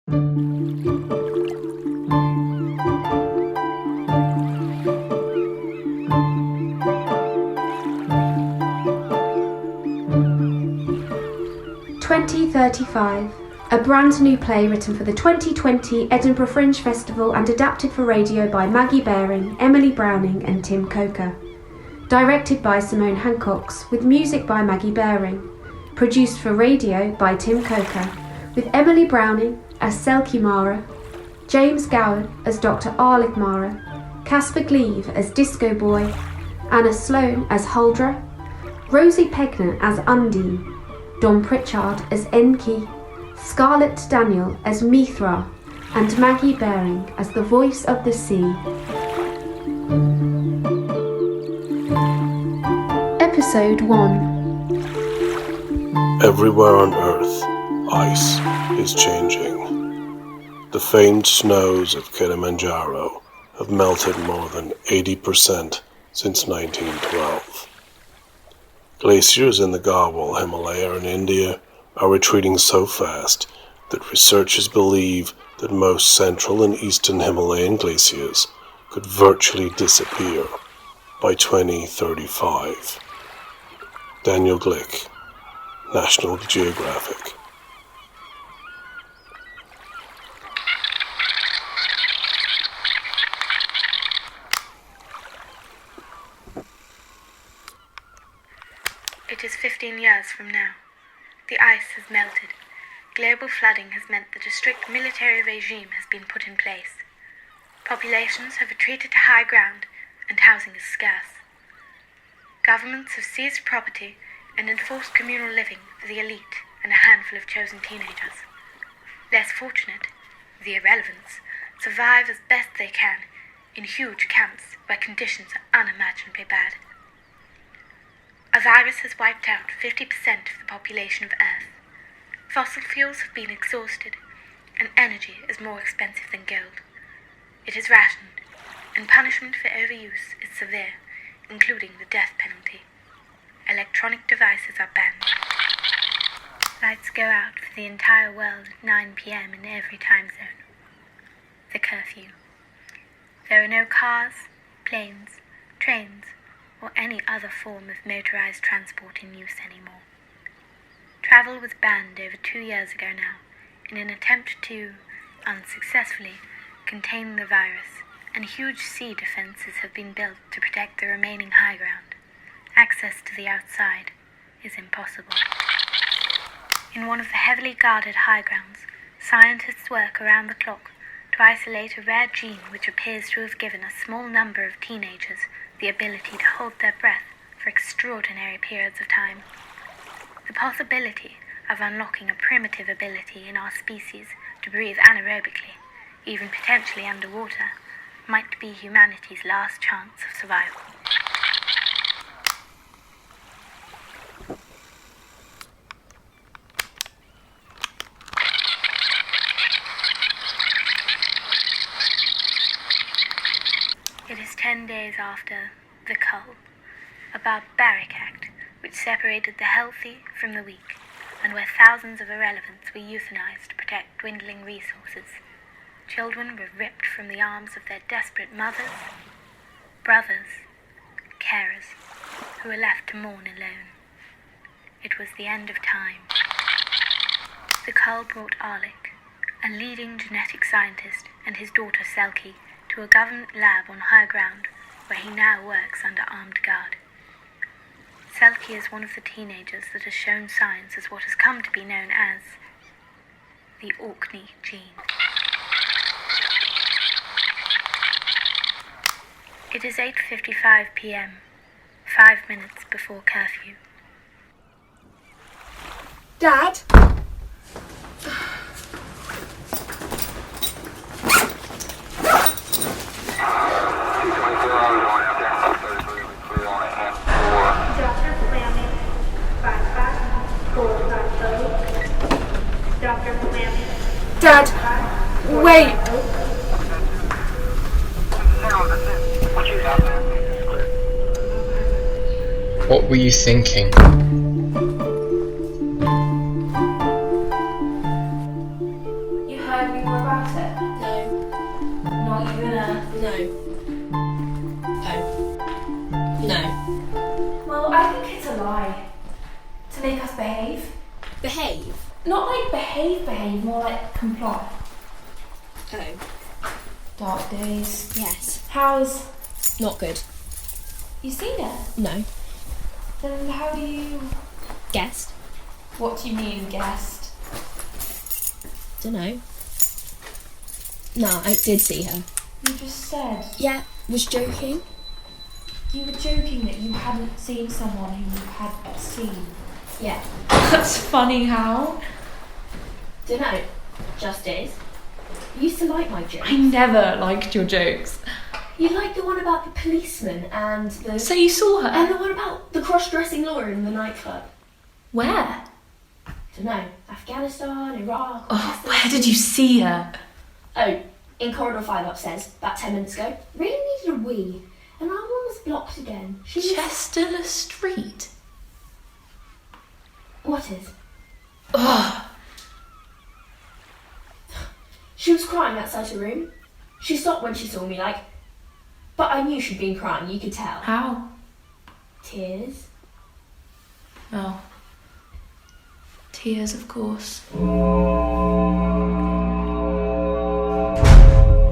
2035, a brand new play written for the 2020 Edinburgh Fringe Festival and adapted for radio by Maggie Baring, Emily Browning and Tim Coker. Directed by Simone Hancocks, with music by Maggie Baring. Produced for radio by Tim Coker, with Emily Browning as Selkie Mara, James Gowan as Dr. Arlick Mara, Casper Gleave as Disco Boy, Anna Sloan as Huldra, Rosie Pegner as Undine, Don Pritchard as Enki, Scarlett Daniel as Mithra, and Maggie Baring as the voice of the sea. Episode 1. Everywhere on Earth, ice is changing. The famed snows of Kilimanjaro have melted more than 80% since 1912. Glaciers in the Garhwal Himalaya in India are retreating so fast that researchers believe that most central and eastern Himalayan glaciers could virtually disappear by 2035. Daniel Glick, National Geographic. It is 15 years from now. The ice has melted. Global flooding has meant that a strict military regime has been put in place. Populations have retreated to high ground, and housing is scarce. Governments have seized property and enforced communal living for the elite and a handful of chosen teenagers. Less fortunate, the irrelevants, survive as best they can in huge camps where conditions are unimaginably bad. A virus has wiped out 50% of the population of Earth. Fossil fuels have been exhausted, and energy is more expensive than gold. It is rationed, and punishment for overuse is severe, including the death penalty. Electronic devices are banned. Lights go out for the entire world at 9 p.m. in every time zone. The curfew. There are no cars, planes, trains, or any other form of motorized transport in use anymore. Travel was banned over 2 years ago now, in an attempt to, unsuccessfully, contain the virus, and huge sea defenses have been built to protect the remaining high ground. Access to the outside is impossible. In one of the heavily guarded high grounds, scientists work around the clock to isolate a rare gene which appears to have given a small number of teenagers the ability to hold their breath for extraordinary periods of time. The possibility of unlocking a primitive ability in our species to breathe anaerobically, even potentially underwater, might be humanity's last chance of survival. It is 10 days after the cull, a barbaric act which separated the healthy from the weak, and where thousands of irrelevants were euthanized to protect dwindling resources. Children were ripped from the arms of their desperate mothers, brothers, carers, who were left to mourn alone. It was the end of time. The cull brought Arlick, a leading genetic scientist, and his daughter Selkie to a government lab on high ground, where he now works under armed guard. Selkie is one of the teenagers that has shown signs as what has come to be known as the Orkney gene. It is 8:55 p.m., 5 minutes before curfew. Dad? Dad, wait! What were you thinking? You heard any more about it? No. Not even a... No. No. Well, I think it's a lie. To make us behave. Behave? Not like behave, more like comply. Oh. Dark days. Yes. How's... Not good. You seen it? No. Then how do you... Guessed? What do you mean, guessed? Dunno. No, I did see her. You just said... Yeah, was joking. You were joking that you hadn't seen someone who you had seen. Yeah. That's funny, how? Dunno. Just is. You used to like my jokes. I never liked your jokes. You liked the one about the policeman and the... So you saw her? And the one about the cross-dressing lawyer in the nightclub. Where? Dunno. Afghanistan, Iraq... Oh, where did you see her? Oh, in corridor 5 upstairs, about 10 minutes ago. Really needed a wee. And our one was blocked again. She was... Chester Street? What is? Ugh. She was crying outside her room. She stopped when she saw me, like... But I knew she'd been crying, you could tell. How? Tears. Oh. Tears, of course.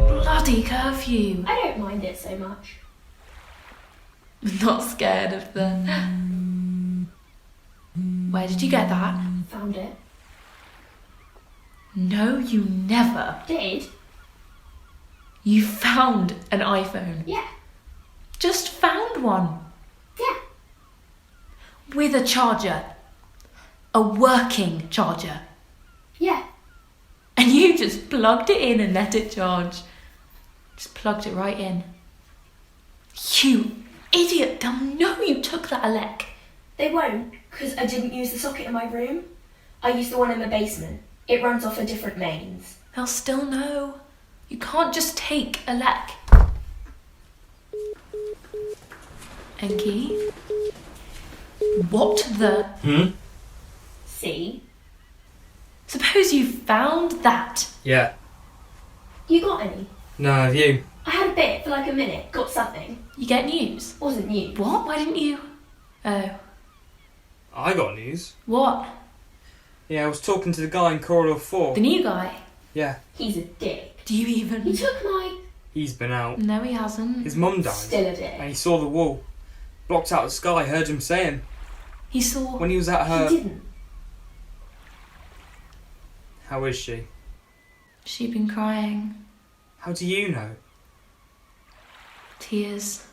Bloody curfew. I don't mind it so much. I'm not scared of the... Where did you get that? Found it. No, you never. Did? You found an iPhone. Yeah. Just found one. Yeah. With a charger. A working charger. Yeah. And you just plugged it in and let it charge. Just plugged it right in. You idiot. They'll know you took that elec. They won't, because I didn't use the socket in my room. I used the one in the basement. It runs off of different mains. They'll still know. You can't just take elec. Enki? What the... See? Suppose you found that. Yeah. You got any? No, have you? I had a bit for like a minute. Got something. You get news. Wasn't you. What? Why didn't you... Oh. I got news. What? Yeah, I was talking to the guy in corridor 4. The new guy? Yeah. He's a dick. Do you even... He took my... He's been out. No, he hasn't. His mum died. Still a dick. And he saw the wall. Blocked out the sky, heard him saying. He saw... When he was at her... He didn't. How is she? She'd been crying. How do you know? Tears.